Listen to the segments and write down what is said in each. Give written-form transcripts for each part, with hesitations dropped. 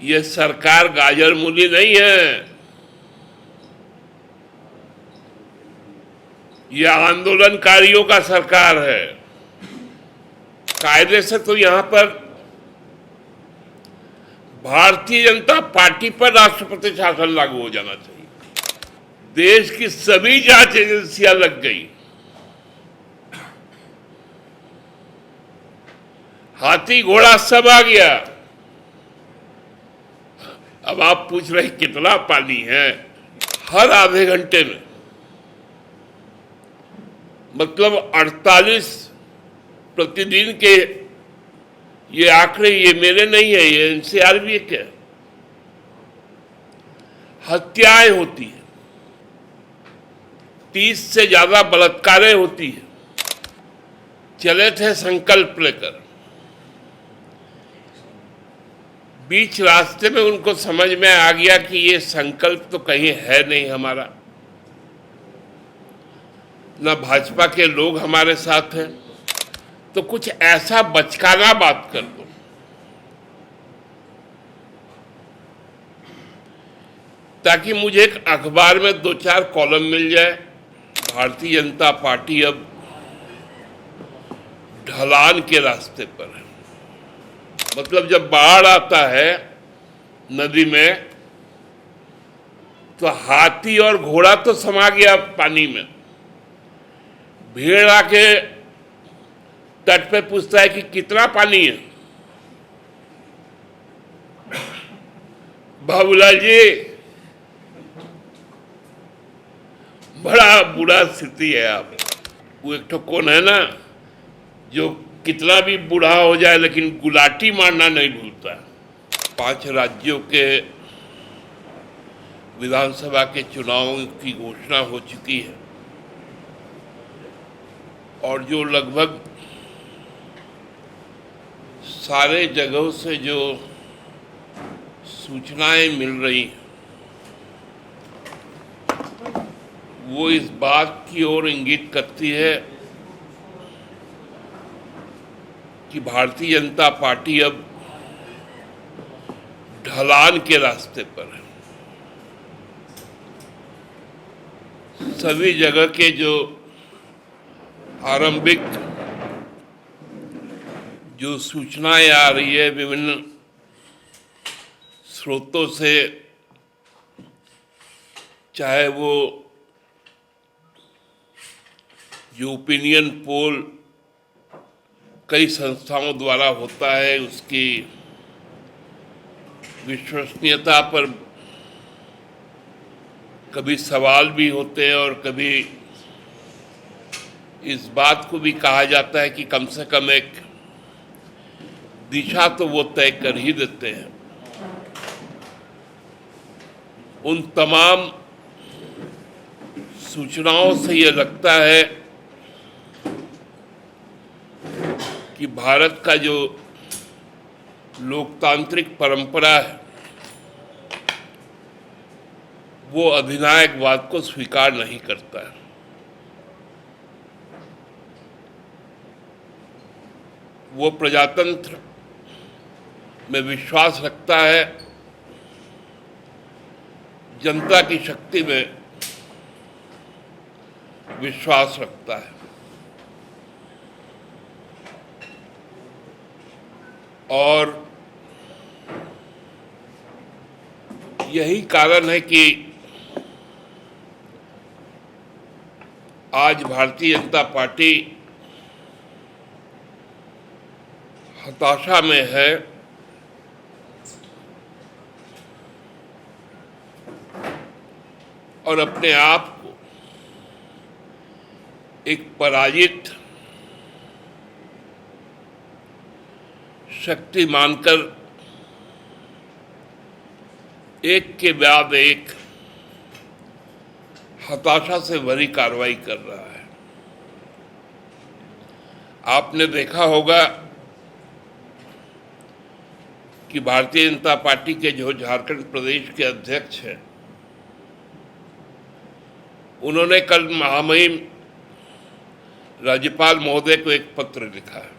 ये सरकार गाजर मूली नहीं है, ये आंदोलनकारियों का सरकार है। कायदे से तो यहां पर भारतीय जनता पार्टी पर राष्ट्रपति शासन लागू हो जाना चाहिए। देश की सभी जांच एजेंसियां लग गई, हाथी घोड़ा सब आ गया। अब आप पूछ रहे कितना पानी है? हर आधे घंटे में, मतलब 48 प्रतिदिन के, ये आंकड़े ये मेरे नहीं है, ये एनसीआरबी के, हत्याएं होती है, 30 से ज्यादा बलात्कारें होती है। चले थे संकल्प लेकर, बीच रास्ते में उनको समझ में आ गया कि ये संकल्प तो कहीं है नहीं हमारा, न भाजपा के लोग हमारे साथ हैं, तो कुछ ऐसा बचकाना बात कर दो ताकि मुझे एक अखबार में 2-4 कॉलम मिल जाए। भारतीय जनता पार्टी अब ढलान के रास्ते पर है। मतलब जब बाढ़ आता है नदी में तो हाथी और घोड़ा तो समा गया पानी में, भेड़ आके तट पे पूछता है कि कितना पानी है। बाबूलाल जी, बड़ा बुरा स्थिति है। आप वो एक तो कौन है ना जो कितना भी बूढ़ा हो जाए लेकिन गुलाटी मारना नहीं भूलता। 5 राज्यों के विधानसभा के चुनावों की घोषणा हो चुकी है और जो लगभग सारे जगहों से जो सूचनाएं मिल रही हैं वो इस बात की ओर इंगित करती है कि भारतीय जनता पार्टी अब ढलान के रास्ते पर है। सभी जगह के जो आरंभिक जो सूचनाएं आ रही है विभिन्न स्रोतों से, चाहे वो जो ओपिनियन पोल कई संस्थाओं द्वारा होता है उसकी विश्वसनीयता पर कभी सवाल भी होते हैं और कभी इस बात को भी कहा जाता है कि कम से कम एक दिशा तो वो तय कर ही देते हैं। उन तमाम सूचनाओं से ये लगता है कि भारत का जो लोकतांत्रिक परंपरा है वो अधिनायकवाद को स्वीकार नहीं करता है। वो प्रजातंत्र में विश्वास रखता है, जनता की शक्ति में विश्वास रखता है। और यही कारण है कि आज भारतीय जनता पार्टी हताशा में है और अपने आप को एक पराजित शक्ति मानकर एक के बाद एक हताशा से भरी कार्रवाई कर रहा है। आपने देखा होगा कि भारतीय जनता पार्टी के जो झारखंड प्रदेश के अध्यक्ष हैं उन्होंने कल महामहिम राज्यपाल महोदय को एक पत्र लिखा है।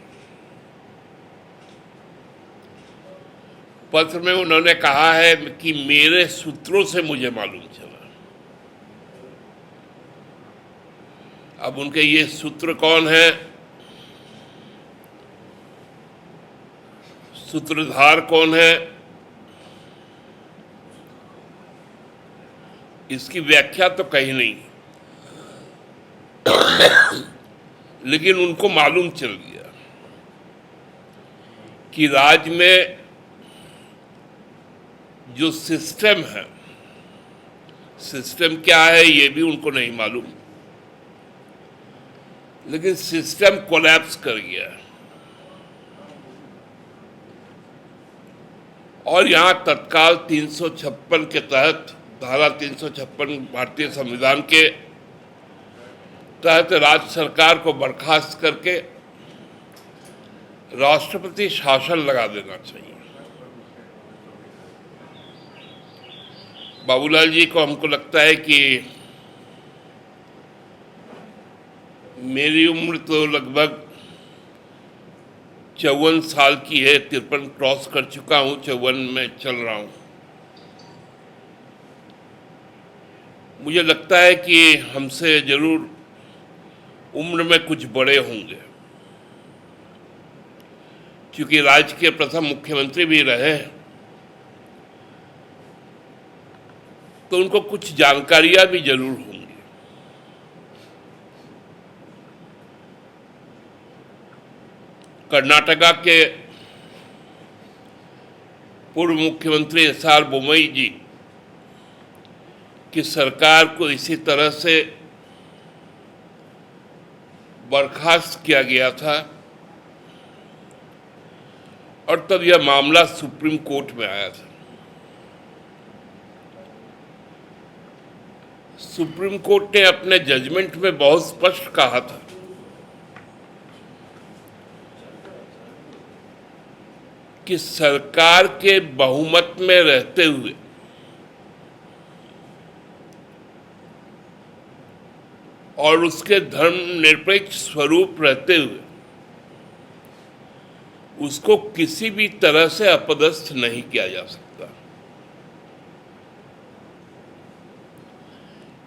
पत्र में उन्होंने कहा है कि मेरे सूत्रों से मुझे मालूम चला। अब उनके ये सूत्र कौन है, सूत्रधार कौन है, इसकी व्याख्या तो कहीं नहीं, लेकिन उनको मालूम चल गया कि राज्य में जो सिस्टम है, सिस्टम क्या है ये भी उनको नहीं मालूम, लेकिन सिस्टम कोलैप्स कर गया और यहां तत्काल 356 के तहत, धारा 356 भारतीय संविधान के तहत राज्य सरकार को बर्खास्त करके राष्ट्रपति शासन लगा देना चाहिए। बाबूलाल जी को हमको लगता है कि मेरी उम्र तो लगभग 54 साल की है, 53 क्रॉस कर चुका हूं, 54 में चल रहा हूं। मुझे लगता है कि हमसे जरूर उम्र में कुछ बड़े होंगे, क्योंकि राज्य के प्रथम मुख्यमंत्री भी रहे हैं, तो उनको कुछ जानकारियां भी जरूर होंगी। कर्नाटका के पूर्व मुख्यमंत्री एस.आर. बोम्मई जी की सरकार को इसी तरह से बर्खास्त किया गया था और तब यह मामला सुप्रीम कोर्ट में आया था। सुप्रीम कोर्ट ने अपने जजमेंट में बहुत स्पष्ट कहा था कि सरकार के बहुमत में रहते हुए और उसके धर्मनिरपेक्ष स्वरूप रहते हुए उसको किसी भी तरह से अपदस्थ नहीं किया जा सकता।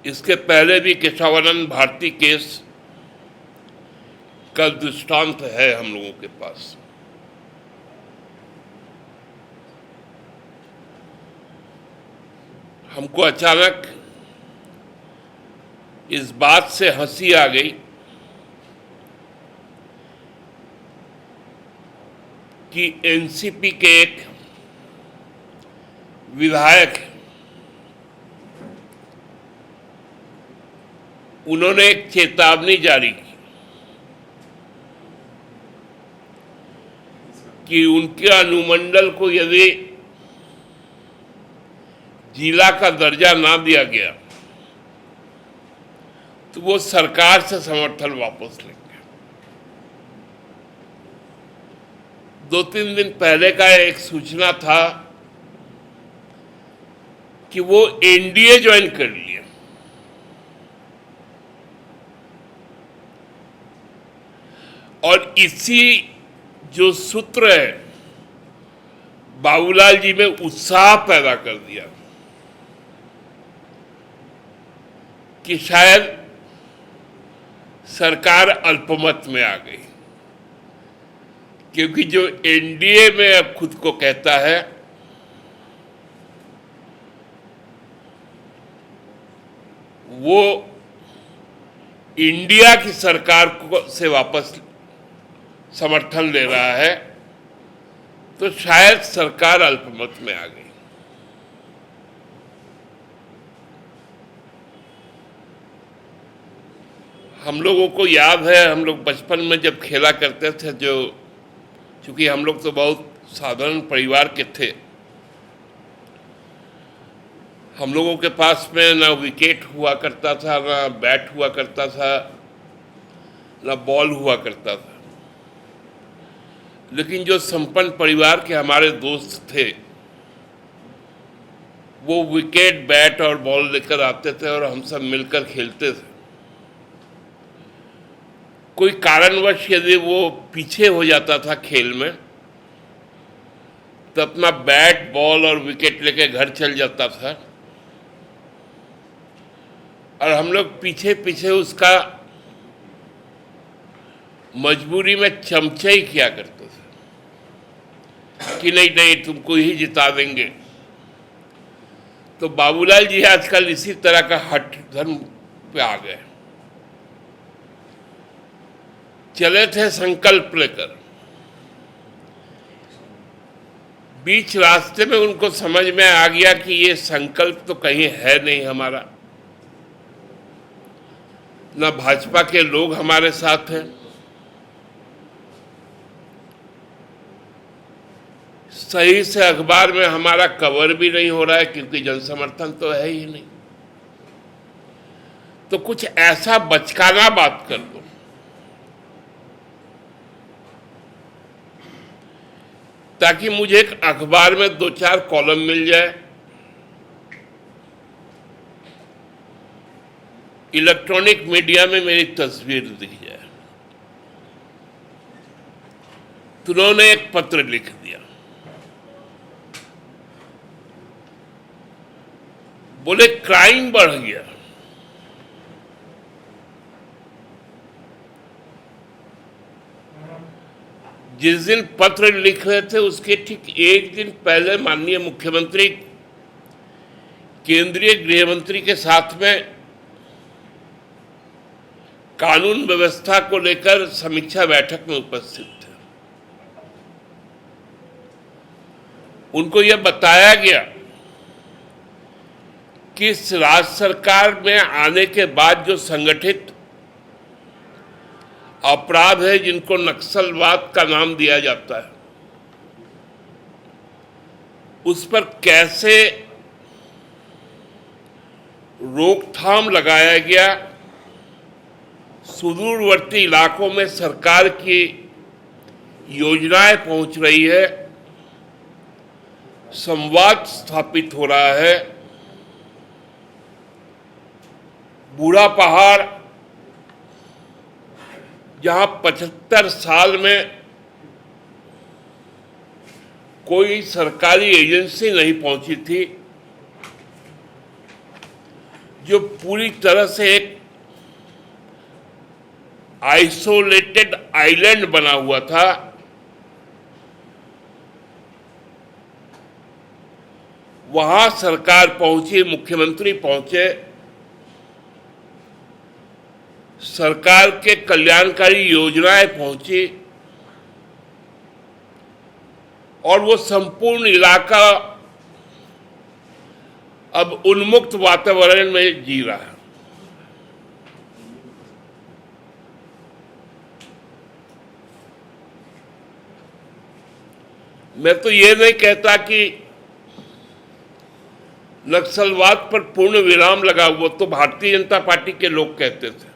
इसके पहले भी केशवानंद भारती केस का दृष्टांत है हम लोगों के पास। हमको अचानक इस बात से हंसी आ गई कि एनसीपी के एक विधायक, उन्होंने एक चेतावनी जारी की कि उनके अनुमंडल को यदि जिला का दर्जा ना दिया गया तो वो सरकार से समर्थन वापस लेंगे। 2-3 दिन पहले का एक सूचना था कि वो एनडीए ज्वाइन कर लिया। और इसी जो सूत्र है बाबूलाल जी में उत्साह पैदा कर दिया कि शायद सरकार अल्पमत में आ गई, क्योंकि जो एनडीए में अब खुद को कहता है वो इंडिया की सरकार को से वापस समर्थन ले रहा है, तो शायद सरकार अल्पमत में आ गई। हम लोगों को याद है, हम लोग बचपन में जब खेला करते थे, जो चूंकि हम लोग तो बहुत साधारण परिवार के थे, हम लोगों के पास में ना विकेट हुआ करता था, ना बैट हुआ करता था, ना बॉल हुआ करता था। लेकिन जो संपन्न परिवार के हमारे दोस्त थे वो विकेट, बैट और बॉल लेकर आते थे और हम सब मिलकर खेलते थे। कोई कारणवश यदि वो पीछे हो जाता था खेल में, तो अपना बैट बॉल और विकेट लेके घर चल जाता था और हम लोग पीछे पीछे उसका मजबूरी में चमचा ही किया करते थे कि नहीं नहीं तुमको ही जिता देंगे। तो बाबूलाल जी आजकल इसी तरह का हठ धर्म पे आ गए। चले थे संकल्प लेकर, बीच रास्ते में उनको समझ में आ गया कि ये संकल्प तो कहीं है नहीं हमारा, न भाजपा के लोग हमारे साथ हैं, सही से अखबार में हमारा कवर भी नहीं हो रहा है क्योंकि जनसमर्थन तो है ही नहीं। तो कुछ ऐसा बचकाना बात कर दो ताकि मुझे एक अखबार में 2-4 कॉलम मिल जाए, इलेक्ट्रॉनिक मीडिया में मेरी तस्वीर दिख जाए। तो उन्होंने एक पत्र लिख दिया, बोले क्राइम बढ़ गया। जिस दिन पत्र लिख रहे थे उसके ठीक एक दिन पहले माननीय मुख्यमंत्री केंद्रीय गृह मंत्री के साथ में कानून व्यवस्था को लेकर समीक्षा बैठक में उपस्थित थे। उनको यह बताया गया कि इस राज्य सरकार में आने के बाद जो संगठित अपराध है जिनको नक्सलवाद का नाम दिया जाता है, उस पर कैसे रोकथाम लगाया गया। सुदूरवर्ती इलाकों में सरकार की योजनाएं पहुंच रही है, संवाद स्थापित हो रहा है। बूढ़ा पहाड़ जहां 75 साल में कोई सरकारी एजेंसी नहीं पहुंची थी, जो पूरी तरह से एक आइसोलेटेड आइलैंड बना हुआ था, वहां सरकार पहुंची, मुख्यमंत्री पहुंचे, सरकार के कल्याणकारी योजनाएं पहुंची और वो संपूर्ण इलाका अब उन्मुक्त वातावरण में जी रहा है। मैं तो ये नहीं कहता कि नक्सलवाद पर पूर्ण विराम लगा, वो तो भारतीय जनता पार्टी के लोग कहते थे।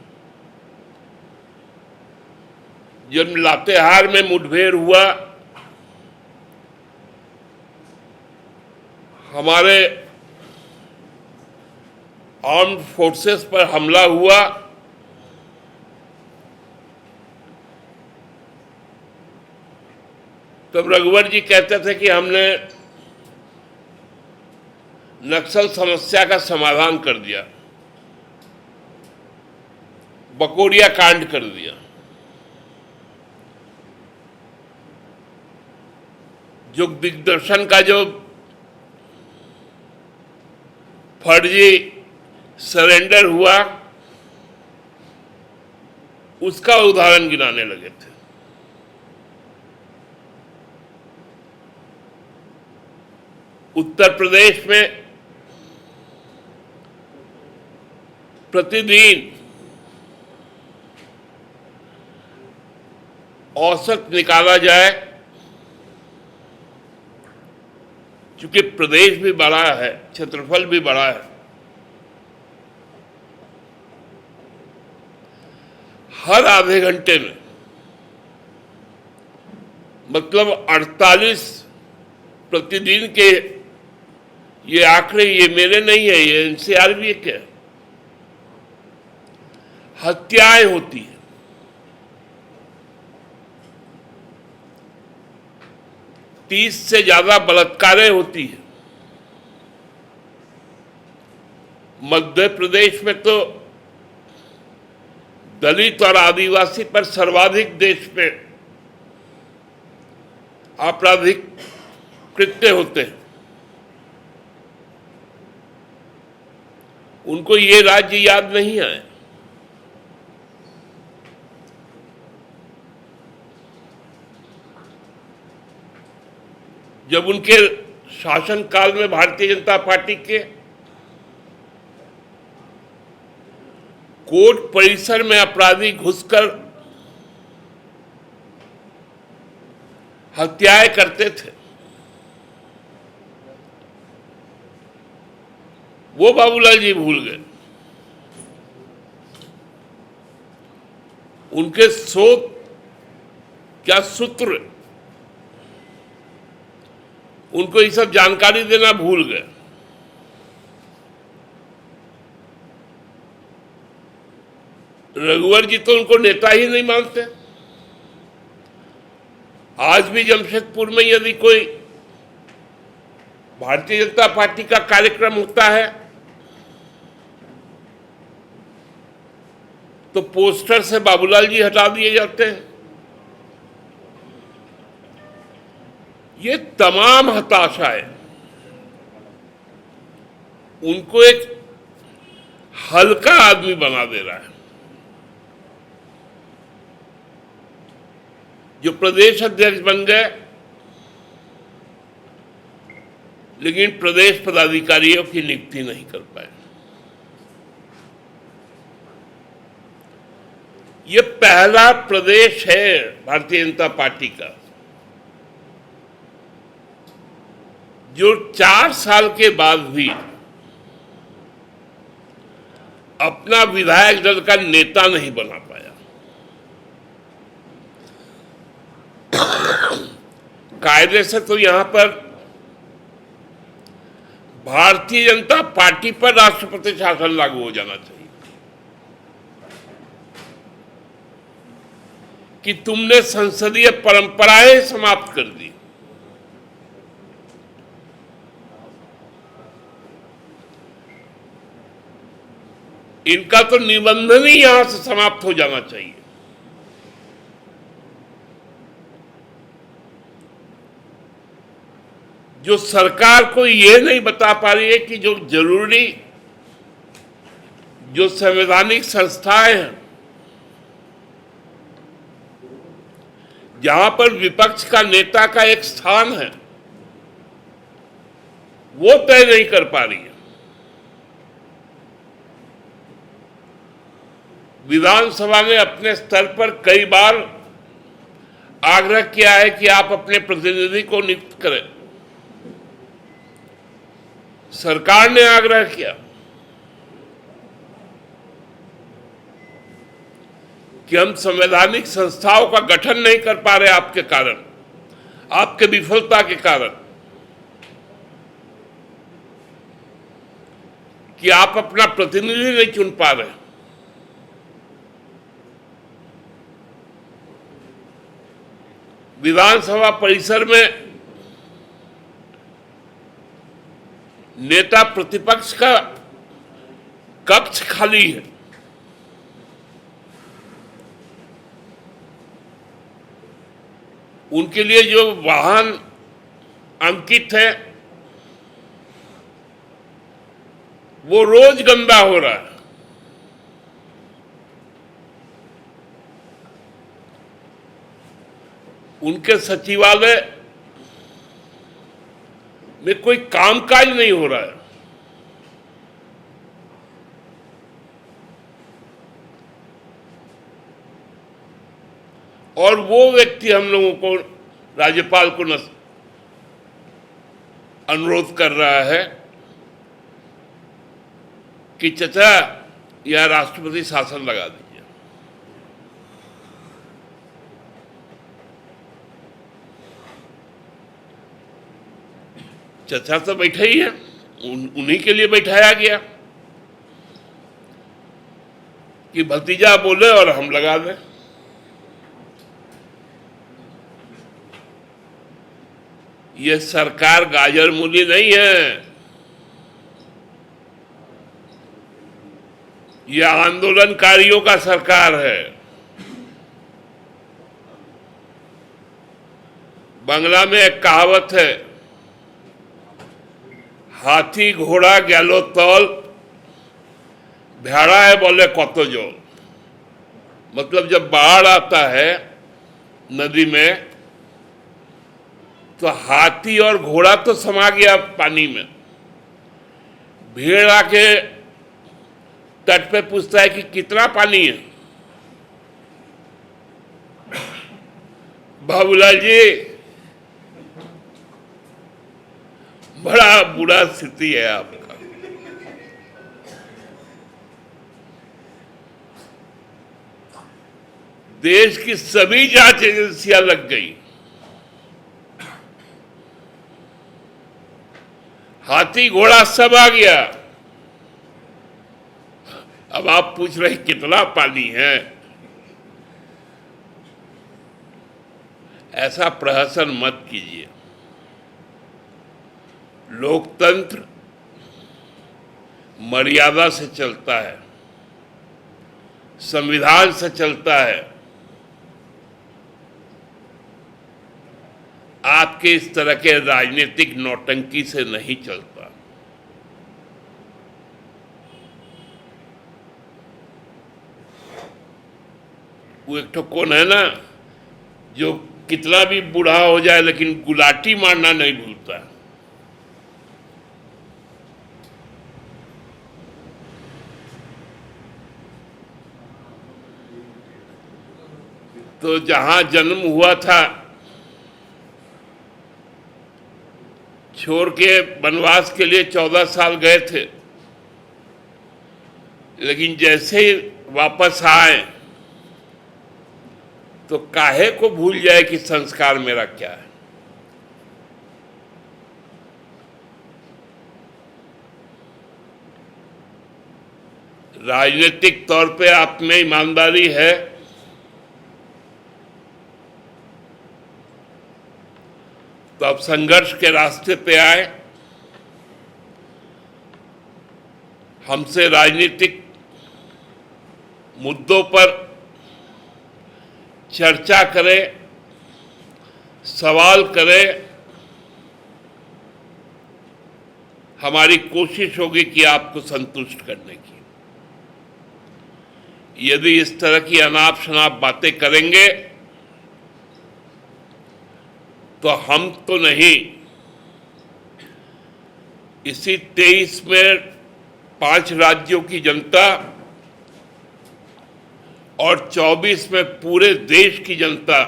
जब लातेहार में मुठभेड़ हुआ, हमारे आर्म्ड फोर्सेस पर हमला हुआ, तब रघुवर जी कहते थे कि हमने नक्सल समस्या का समाधान कर दिया, बकोरिया कांड कर दिया। जो दिग्दर्शन का जो फर्जी सरेंडर हुआ, उसका उदाहरण गिनाने लगे थे। उत्तर प्रदेश में प्रतिदिन औसत निकाला जाए, क्योंकि प्रदेश भी बड़ा है, क्षेत्रफल भी बड़ा है, हर आधे घंटे में, मतलब 48 प्रतिदिन के, ये आंकड़े ये मेरे नहीं है, ये एनसीआरबी के, हत्याएं होती है। 30 से ज्यादा बलात्कारें होती है। मध्य प्रदेश में तो दलित और आदिवासी पर सर्वाधिक देश में आपराधिक कृत्य होते हैं। उनको ये राज्य याद नहीं आए। जब उनके शासनकाल में भारतीय जनता पार्टी के कोर्ट परिसर में अपराधी घुसकर हत्याएं करते थे, वो बाबूलाल जी भूल गए। उनके शोध क्या सूत्र, उनको ये सब जानकारी देना भूल गए। रघुवर जी तो उनको नेता ही नहीं मानते। आज भी जमशेदपुर में यदि कोई भारतीय जनता पार्टी का कार्यक्रम होता है तो पोस्टर से बाबूलाल जी हटा दिए जाते हैं। ये तमाम हताशाएं उनको एक हल्का आदमी बना दे रहा है। जो प्रदेश अध्यक्ष बन गए, लेकिन प्रदेश पदाधिकारियों की नियुक्ति नहीं कर पाए। ये पहला प्रदेश है भारतीय जनता पार्टी का जो 4 साल के बाद भी अपना विधायक दल का नेता नहीं बना पाया। कायदे से तो यहां पर भारतीय जनता पार्टी पर राष्ट्रपति शासन लागू हो जाना चाहिए कि तुमने संसदीय परंपराएं समाप्त कर दी। इनका तो निबंधन ही यहां से समाप्त हो जाना चाहिए। जो सरकार को ये नहीं बता पा रही है कि जो जरूरी, जो संवैधानिक संस्थाएं हैं, जहां पर विपक्ष का नेता का एक स्थान है, वो तय नहीं कर पा रही है। विधानसभा ने अपने स्तर पर कई बार आग्रह किया है कि आप अपने प्रतिनिधि को नियुक्त करें। सरकार ने आग्रह किया कि हम संवैधानिक संस्थाओं का गठन नहीं कर पा रहे आपके कारण, आपके विफलता के कारण, कि आप अपना प्रतिनिधि नहीं चुन पा रहे। विधानसभा परिसर में नेता प्रतिपक्ष का कक्ष खाली है। उनके लिए जो वाहन अंकित है वो रोज गंदा हो रहा है। उनके सचिवालय में कोई कामकाज नहीं हो रहा है। और वो व्यक्ति हम लोगों को, राज्यपाल को अनुरोध कर रहा है कि चाचा यह राष्ट्रपति शासन लगा दीजिए। चाचा तो बैठे ही है, उन्हीं के लिए बैठाया गया कि भतीजा बोले और हम लगा दें। ये सरकार गाजर मूली नहीं है, ये आंदोलनकारियों का सरकार है। बांग्ला में एक कहावत है, हाथी घोड़ा गैलो तौल, भेड़ा है बोले कतो जोल। मतलब जब बाढ़ आता है नदी में तो हाथी और घोड़ा तो समा गया पानी में, भेड़ आके तट पे पूछता है कि कितना पानी है। बाबूलाल जी, बड़ा बुरा स्थिति है आपका। देश की सभी जांच एजेंसियां लग गई, हाथी घोड़ा सब आ गया। अब आप पूछ रहे कितना पानी है। ऐसा प्रहसन मत कीजिए। लोकतंत्र मर्यादा से चलता है, संविधान से चलता है। आपके इस तरह के राजनीतिक नौटंकी से नहीं चलता। वो एक तो कौन है ना, जो कितना भी बूढ़ा हो जाए लेकिन गुलाटी मारना नहीं भूलता। तो जहां जन्म हुआ था छोड़ के वनवास के लिए 14 साल गए थे, लेकिन जैसे ही वापस आए तो काहे को भूल जाए कि संस्कार मेरा क्या है। राजनीतिक तौर पे आप में ईमानदारी है तो अब संघर्ष के रास्ते पे आए, हमसे राजनीतिक मुद्दों पर चर्चा करें, सवाल करें। हमारी कोशिश होगी कि आपको संतुष्ट करने की। यदि इस तरह की अनाप शनाप बातें करेंगे तो हम तो नहीं, इसी 23 में 5 राज्यों की जनता और 24 में पूरे देश की जनता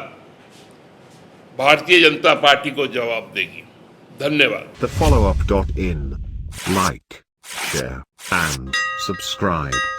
भारतीय जनता पार्टी को जवाब देगी। धन्यवाद। The follow-up.in. Like, share, and subscribe.